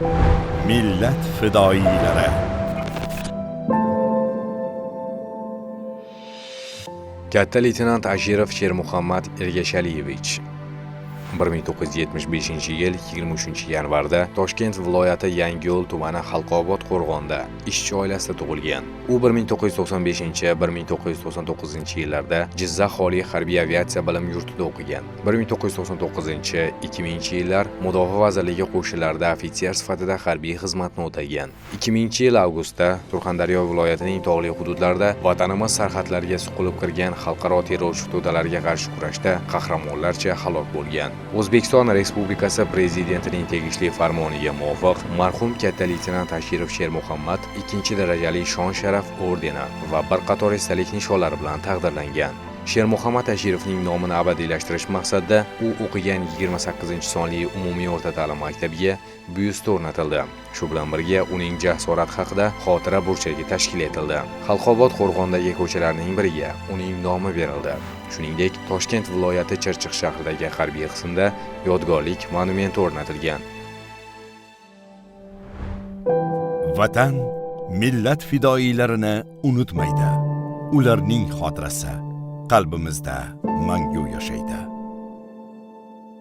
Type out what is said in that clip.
Millat fidoyilari. Katta leytenant Ashirov Shermuhammad Ergashaliyevich 1975-yil 23-yanvarda Toshkent viloyati Yangiyo'l tumani Halqobod qo'rg'onda ishchi oilasida tug'ilgan. U 1995-1999-yillarda Jizzax Oliy harbiy aviatsiya bilim yurtida o'qigan. 1999-2000-yillar Mudofaa vazirligi qo'shinlarida ofitser sifatida harbiy xizmatni o'tagan. 2000-yil avgustda Surxondaryo viloyatining tog'li hududlarida vatanimiz sarhadlariga suqilib kirgan xalqaro terrorchi to'dalarga qarshi kurashda qahramonlarcha halok bo'lgan. O'zbekiston Respublikasi Prezidentining tegishli farmoniga muvofiq marhum katta leytenant Ashirov Shermuhammad 2-darajali shon-sharaf ordeni va bir qator esdalik nishonlari bilan taqdirlangan. Shermuhammad Ashirovning nomini abadiylashtirish maqsadida u o'qigan 28-sonli umumiy o'rta ta'lim maktabiga byust o'rnatildi. Shu bilan birga uning jasorat haqida xotira burchagi tashkil etildi. Halqobod qo'rg'ondagi ko'chalarning biriga uning nomi berildi. Shuningdek, Toshkent viloyati Chirchiq shahridagi harbiy qismda yodgorlik monumenti o'rnatilgan. Vatan millat fidoyilarini unutmaydi. Ularning xotirasi qalbimizda mangu yashaydi.